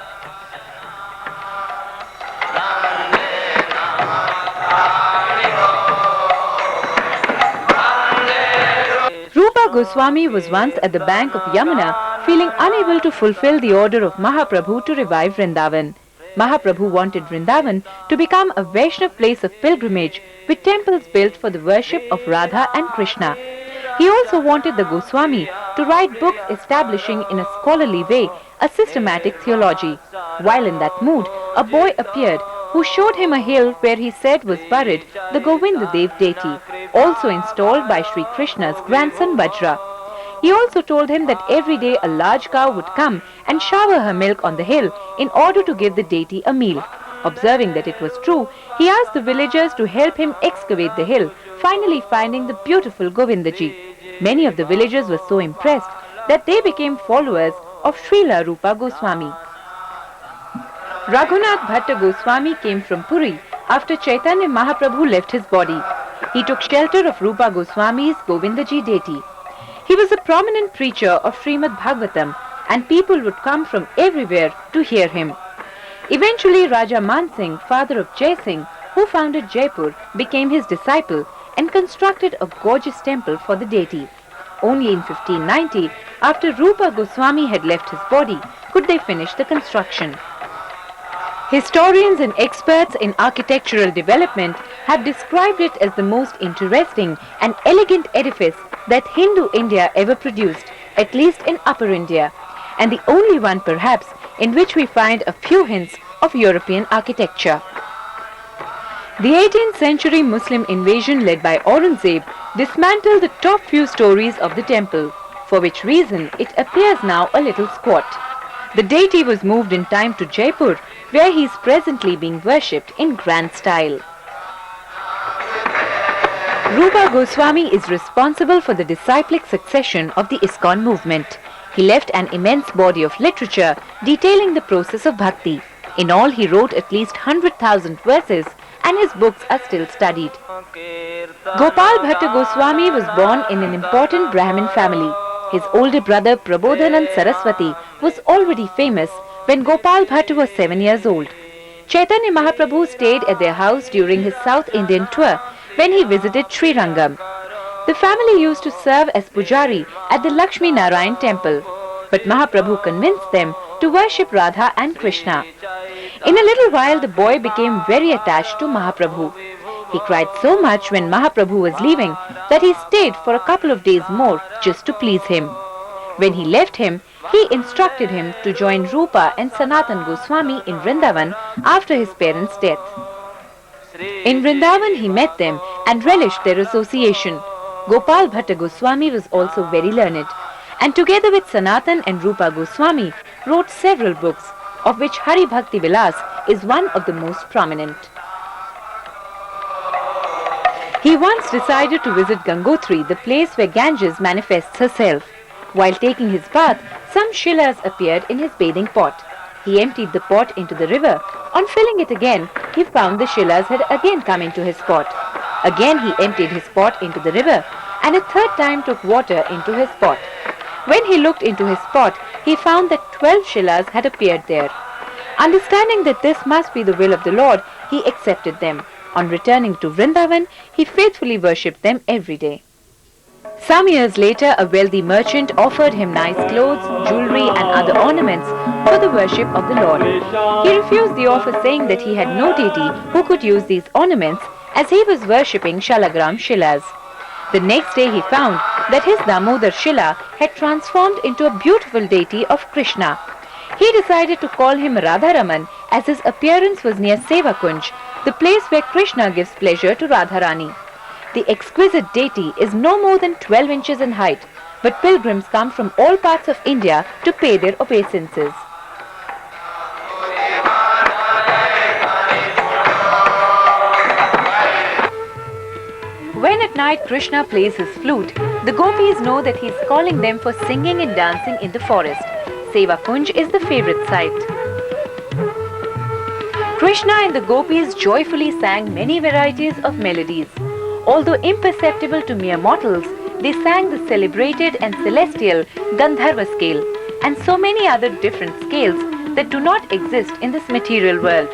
[SPEAKER 1] Rupa Goswami was once at the bank of Yamuna, feeling unable to fulfill the order of Mahaprabhu to revive Vrindavan. Mahaprabhu wanted Vrindavan to become a Vaishnav place of pilgrimage with temples built for the worship of Radha and Krishna. He also wanted the Goswami to write books establishing in a scholarly way a systematic theology. While in that mood, a boy appeared who showed him a hill where he said was buried the Govindadev deity, also installed by Sri Krishna's grandson Vajra. He also told him that every day a large cow would come and shower her milk on the hill in order to give the deity a meal. Observing that it was true, he asked the villagers to help him excavate the hill, finally finding the beautiful Govindaji. Many of the villagers were so impressed that they became followers of Srila Rupa Goswami. Raghunath Bhatta Goswami came from Puri after Chaitanya Mahaprabhu left his body. He took shelter of Rupa Goswami's Govindaji deity. He was a prominent preacher of Srimad Bhagavatam and people would come from everywhere to hear him. Eventually Raja Man Singh, father of Jai Singh, who founded Jaipur, became his disciple and constructed a gorgeous temple for the deity. Only in 1590, after Rupa Goswami had left his body, could they finish the construction. Historians and experts in architectural development have described it as the most interesting and elegant edifice that Hindu India ever produced, at least in Upper India, and the only one perhaps in which we find a few hints of European architecture. The 18th century Muslim invasion led by Aurangzeb dismantled the top few stories of the temple, for which reason it appears now a little squat. The deity was moved in time to Jaipur, where he is presently being worshipped in grand style. Rupa Goswami is responsible for the disciplic succession of the ISKCON movement. He left an immense body of literature detailing the process of bhakti. In all, he wrote at least 100,000 verses and his books are still studied. Gopal Bhatta Goswami was born in an important Brahmin family. His older brother Prabodhanand Saraswati was already famous when Gopal Bhatta was 7 years old. Chaitanya Mahaprabhu stayed at their house during his South Indian tour when he visited Sri Rangam. The family used to serve as pujari at the Lakshmi Narayan temple, but Mahaprabhu convinced them to worship Radha and Krishna. In a little while the boy became very attached to Mahaprabhu. He cried so much when Mahaprabhu was leaving that he stayed for a couple of days more just to please him. When he left him, he instructed him to join Rupa and Sanatan Goswami in Vrindavan after his parents' death. In Vrindavan he met them and relished their association. Gopal Bhatta Goswami was also very learned, and together with Sanatan and Rupa Goswami wrote several books, of which Hari Bhakti Vilas is one of the most prominent. He once decided to visit Gangotri, the place where Ganges manifests herself. While taking his bath, some Shilas appeared in his bathing pot. He emptied the pot into the river. On filling it again, he found the Shilas had again come into his pot. Again he emptied his pot into the river, and a third time took water into his pot. When he looked into his pot, he found that 12 Shilas had appeared there. Understanding that this must be the will of the Lord, he accepted them. On returning to Vrindavan, he faithfully worshipped them every day. Some years later, a wealthy merchant offered him nice clothes, jewelry and other ornaments for the worship of the Lord. He refused the offer, saying that he had no deity who could use these ornaments, as he was worshipping Shalagram Shilas. The next day he found that his Damodar Shila had transformed into a beautiful deity of Krishna. He decided to call him Radharaman, as his appearance was near Sevakunj, the place where Krishna gives pleasure to Radharani. The exquisite deity is no more than 12 inches in height, but pilgrims come from all parts of India to pay their obeisances. When at night Krishna plays his flute, the gopis know that he is calling them for singing and dancing in the forest. Sevakunj is the favorite site. Krishna and the gopis joyfully sang many varieties of melodies. Although imperceptible to mere mortals, they sang the celebrated and celestial Gandharva scale and so many other different scales that do not exist in this material world.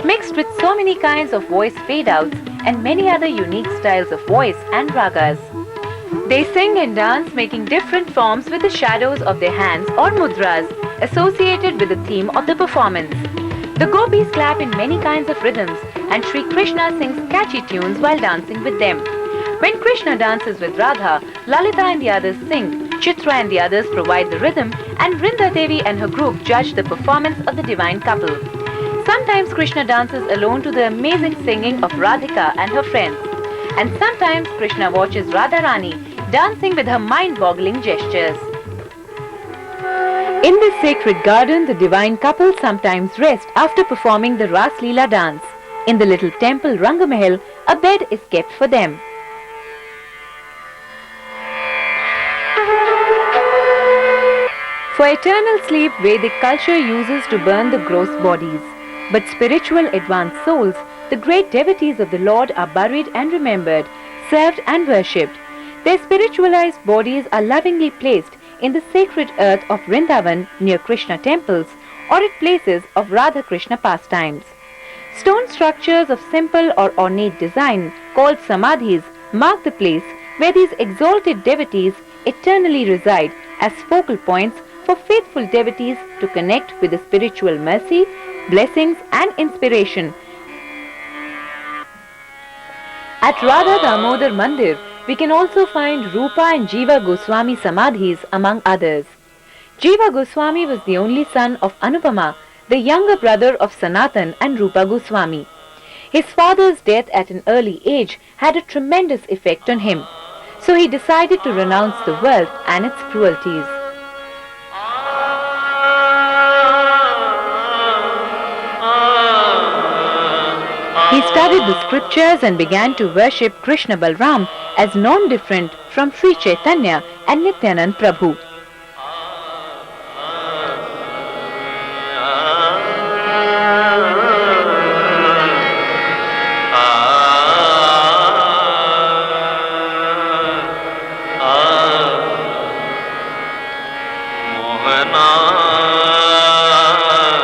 [SPEAKER 1] Mixed with so many kinds of voice fade-outs and many other unique styles of voice and ragas. They sing and dance, making different forms with the shadows of their hands or mudras associated with the theme of the performance. The gopis clap in many kinds of rhythms, and Sri Krishna sings catchy tunes while dancing with them. When Krishna dances with Radha, Lalita and the others sing, Chitra and the others provide the rhythm, and Vrinda Devi and her group judge the performance of the divine couple. Sometimes Krishna dances alone to the amazing singing of Radhika and her friends. And sometimes Krishna watches Radharani dancing with her mind-boggling gestures. In this sacred garden, the divine couple sometimes rest after performing the Ras Leela dance. In the little temple Rangamahal, a bed is kept for them. For eternal sleep, Vedic culture uses to burn the gross bodies. But spiritual advanced souls, the great devotees of the Lord, are buried and remembered, served and worshipped. Their spiritualized bodies are lovingly placed in the sacred earth of Vrindavan near Krishna temples or at places of Radha Krishna pastimes. Stone structures of simple or ornate design called samadhis mark the place where these exalted devotees eternally reside as focal points for faithful devotees to connect with the spiritual mercy, blessings and inspiration. At Radha Damodar Mandir, we can also find Rupa and Jiva Goswami Samadhis among others. Jiva Goswami was the only son of Anupama, the younger brother of Sanatan and Rupa Goswami. His father's death at an early age had a tremendous effect on him, so he decided to renounce the world and its cruelties. He studied the scriptures and began to worship Krishna Balram as non-different from Sri Chaitanya and Nityanand Prabhu.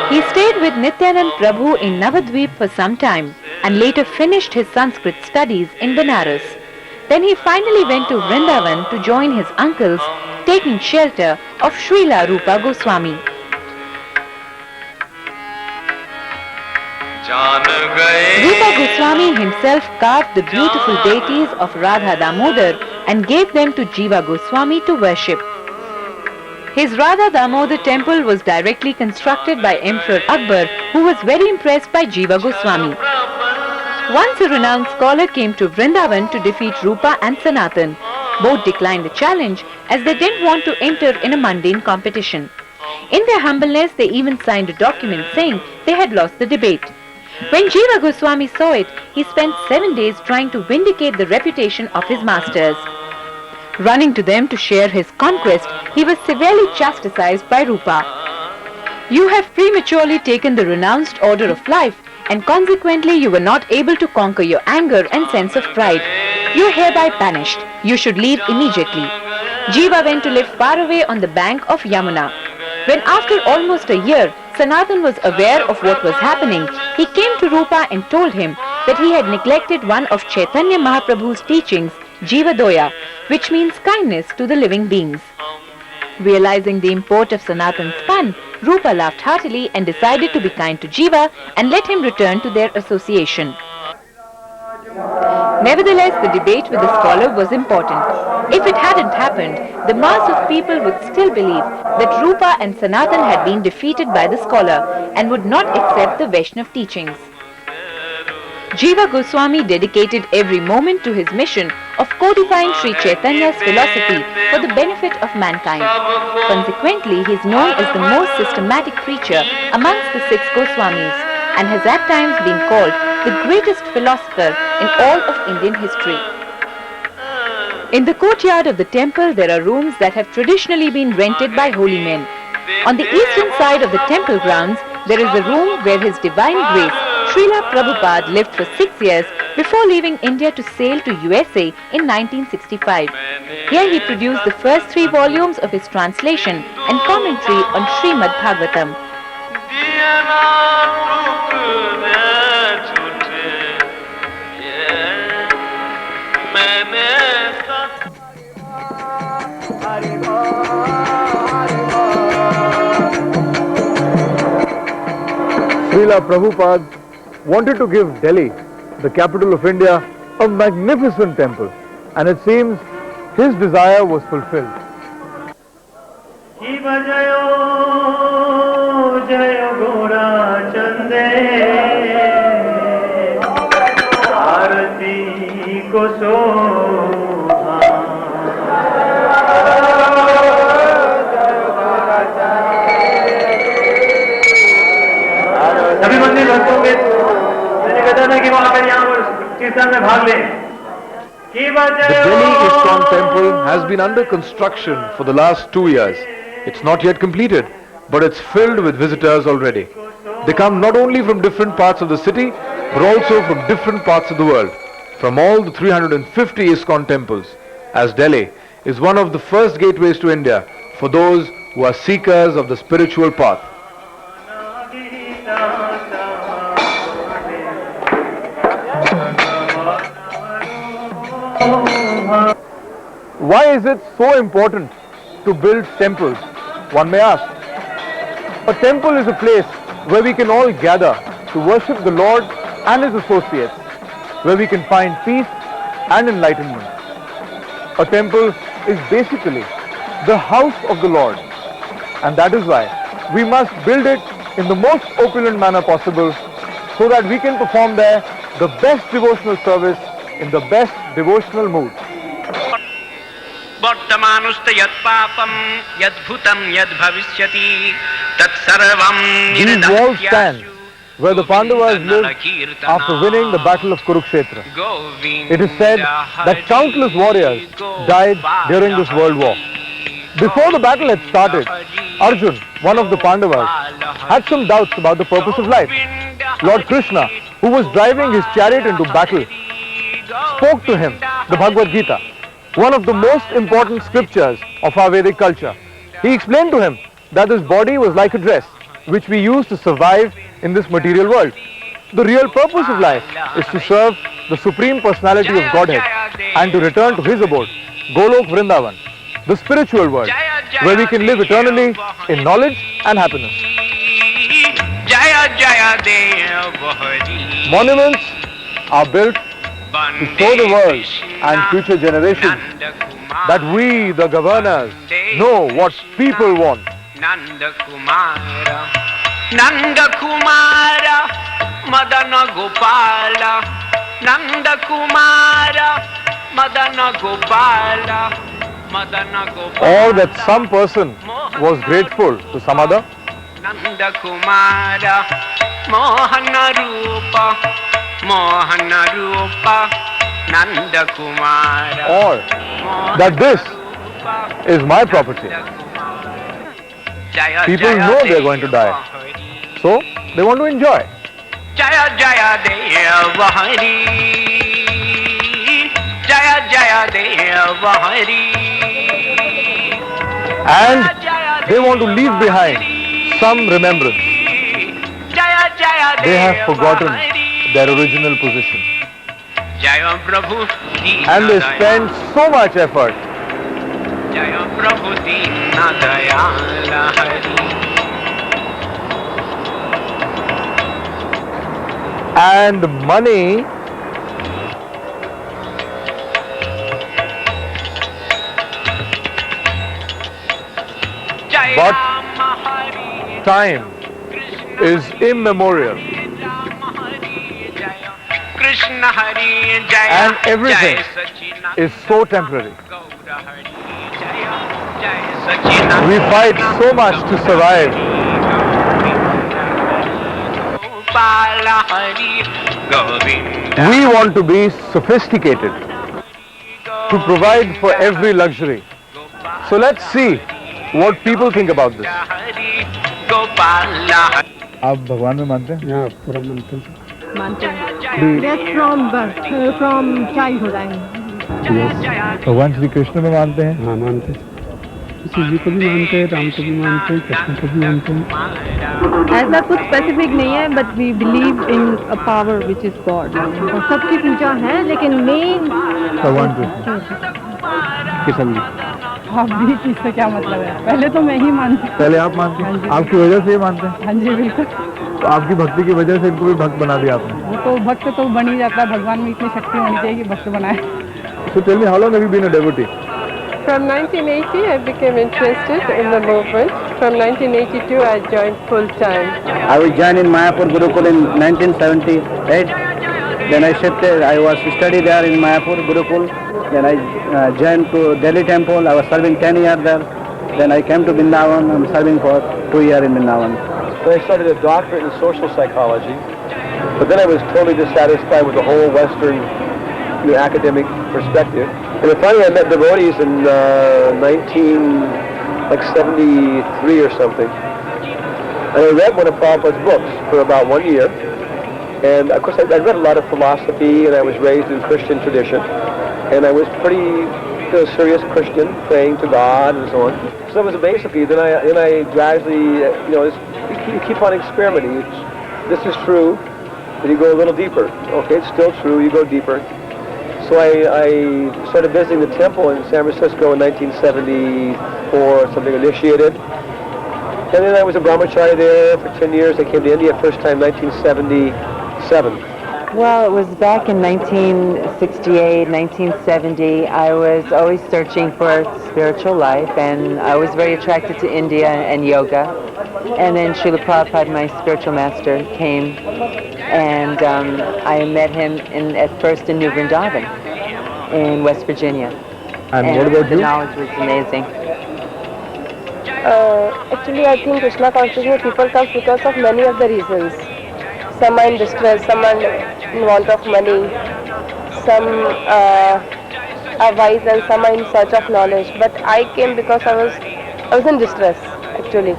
[SPEAKER 1] He stayed with Nityanand Prabhu in Navadvip for some time and later finished his Sanskrit studies in Benares. Then he finally went to Vrindavan to join his uncles, taking shelter of Srila Rupa Goswami. Rupa Goswami himself carved the beautiful deities of Radha Damodar and gave them to Jiva Goswami to worship. His Radha Damodar temple was directly constructed by Emperor Akbar, who was very impressed by Jiva Goswami. Once a renowned scholar came to Vrindavan to defeat Rupa and Sanatan. Both declined the challenge as they didn't want to enter in a mundane competition. In their humbleness, they even signed a document saying they had lost the debate. When Jiva Goswami saw it, he spent 7 days trying to vindicate the reputation of his masters. Running to them to share his conquest, he was severely chastised by Rupa. You have prematurely taken the renounced order of life, and consequently you were not able to conquer your anger and sense of pride. You are hereby banished. You should leave immediately. Jiva went to live far away on the bank of Yamuna. When after almost a year, Sanatan was aware of what was happening, he came to Rupa and told him that he had neglected one of Chaitanya Mahaprabhu's teachings, Jiva Doya, which means kindness to the living beings. Realizing the import of Sanatan's pun, Rupa laughed heartily and decided to be kind to Jiva and let him return to their association. Nevertheless, the debate with the scholar was important. If it hadn't happened, the mass of people would still believe that Rupa and Sanatan had been defeated by the scholar and would not accept the Vaishnav teachings. Jiva Goswami dedicated every moment to his mission of codifying Sri Chaitanya's philosophy for the benefit of mankind. Consequently, he is known as the most systematic preacher amongst the six Goswamis and has at times been called the greatest philosopher in all of Indian history. In the courtyard of the temple, there are rooms that have traditionally been rented by holy men. On the eastern side of the temple grounds, there is a room where His Divine Grace, Srila Prabhupada, lived for 6 years before leaving India to sail to USA in 1965. Here he produced the first 3 volumes of his translation and commentary on Srimad Bhagavatam.
[SPEAKER 3] Srila Prabhupada wanted to give Delhi, the capital of India, a magnificent temple, and it seems his desire was fulfilled. The Delhi ISKCON temple has been under construction for the last 2 years. It's not yet completed, but it's filled with visitors already. They come not only from different parts of the city, but also from different parts of the world, from all the 350 ISKCON temples, as Delhi is one of the first gateways to India for those who are seekers of the spiritual path. Why is it so important to build temples? One may ask. A temple is a place where we can all gather to worship the Lord and His associates, where we can find peace and enlightenment. A temple is basically the house of the Lord, and that is why we must build it in the most opulent manner possible so that we can perform there the best devotional service in the best devotional mood. These walls stand where the Pandavas lived after winning the battle of Kurukshetra. It is said that countless warriors died during this world war. Before the battle had started, Arjun, one of the Pandavas, had some doubts about the purpose of life. Lord Krishna, who was driving his chariot into battle, spoke to him the Bhagavad Gita, one of the most important scriptures of our Vedic culture. He explained to him that this body was like a dress which we use to survive in this material world. The real purpose of life is to serve the Supreme Personality of Godhead and to return to His abode, Golok Vrindavan, the spiritual world, where we can live eternally in knowledge and happiness. Monuments are built to show the world and future generations that we, the governors, know what people want.
[SPEAKER 4] Nanda Kumara, Madana Gopala, Nanda Kumara, Madana Gopala, Madana Gopala.
[SPEAKER 3] Or that some person was grateful to some other.
[SPEAKER 4] Nanda Kumara, Mohana Rupa, Mohana Rupa, Nanda Kumara.
[SPEAKER 3] or that this is my property.
[SPEAKER 4] Jaya
[SPEAKER 3] People
[SPEAKER 4] Jaya
[SPEAKER 3] know they're going to die. So they want to enjoy.
[SPEAKER 4] Jaya Jaya Deva Hari. Jaya Jaya Deva Hari.
[SPEAKER 3] And they want to leave behind some remembrance.
[SPEAKER 4] Jaya Jaya
[SPEAKER 3] They have
[SPEAKER 4] Deva
[SPEAKER 3] forgotten
[SPEAKER 4] Hari.
[SPEAKER 3] their original position.
[SPEAKER 4] Jaya Prabhu
[SPEAKER 3] And they spend so much effort.
[SPEAKER 4] Jaya Prabhu Dina Dayala Hari.
[SPEAKER 3] And money
[SPEAKER 4] Jaya
[SPEAKER 3] But
[SPEAKER 4] Rama Hari.
[SPEAKER 3] time is immemorial.
[SPEAKER 4] Rama Hari Jaya. Krishna Hari Jaya.
[SPEAKER 3] And everything
[SPEAKER 4] Jaya Sachinanda
[SPEAKER 3] is so temporary.
[SPEAKER 4] Gaura Hari Jaya. Jaya Sachinanda
[SPEAKER 3] We fight so much to survive.
[SPEAKER 4] Gopala Hari Govinda.
[SPEAKER 3] We want to be sophisticated to provide for every luxury. So let's see what people think about this.
[SPEAKER 4] Hari Gopala Hari.
[SPEAKER 3] आप भगवान में मानते हैं?
[SPEAKER 2] Yeah, पूरा मानते हैं।
[SPEAKER 5] That's from birth, from childhood.
[SPEAKER 3] भगवान श्री कृष्ण में मानते हैं?
[SPEAKER 2] हाँ मानते हैं। किसी जी को भी मानते हैं, राम को भी मानते हैं, कृष्ण को भी मानते हैं।
[SPEAKER 5] ऐसा कुछ स्पेसिफिक नहीं है, but we believe in a power which is God. और सबकी पूजा है, लेकिन मेन
[SPEAKER 3] भगवान कृष्ण।
[SPEAKER 2] किशन जी।
[SPEAKER 5] आप भी चीज से क्या मतलब है? पहले तो मैं ही मानती हूँ।
[SPEAKER 3] पहले आप मानते हैं? आपकी वजह से ये मानते हैं?
[SPEAKER 5] हाँ जी बिल्कुल।
[SPEAKER 3] तो आपकी भक्ति की वजह से इनको भी भक्त बना दिया आपने।
[SPEAKER 5] वो तो भक्त तो बन ही जाता है, भगवान में इतनी शक्ति होनी चाहिए कि भक्त बनाए।
[SPEAKER 3] So tell me, how long have you been a devotee?
[SPEAKER 6] From 1980, I became interested in the movement. From 1982, I joined full time.
[SPEAKER 2] I was joined in Mayapur Gurukul in 1978. Then I shifted. I was study there in Mayapur Gurukul. Then I joined to Delhi Temple. I was serving 10 years there. Then I came to Vrindavan. I'm serving for 2 years in Vrindavan.
[SPEAKER 3] So I started a doctorate in social psychology, but then I was totally dissatisfied with the whole Western academic perspective. And then finally I met devotees in 1973 or something. And I read one of Prabhupada's books for about 1 year. And of course I read a lot of philosophy, and I was raised in Christian tradition. And I was pretty serious Christian, praying to God and so on. So that was basically, then I gradually, you keep on experimenting. This is true, then you go a little deeper. Okay, it's still true, you go deeper. So I started visiting the temple in San Francisco in 1974, something initiated. And then I was a brahmachari there for 10 years. I came to India first time 1977.
[SPEAKER 7] Well, it was back in 1968, 1970. I was always searching for spiritual life, and I was very attracted to India and yoga. And then Srila Prabhupada, my spiritual master, came, and I met him at first in New Vrindavan in West Virginia.
[SPEAKER 3] And what about
[SPEAKER 7] the
[SPEAKER 3] you?
[SPEAKER 7] knowledge was amazing.
[SPEAKER 6] Actually, I think Krishna consciousness people come because of many of the reasons. Some are in distress, some are in want of money, some are wise, and some are in search of knowledge. But I came because I was in distress actually.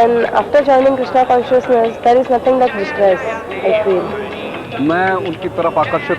[SPEAKER 6] And after joining Krishna consciousness, there is nothing like distress, I feel.
[SPEAKER 2] मैं उनकी तरफ आकर्षित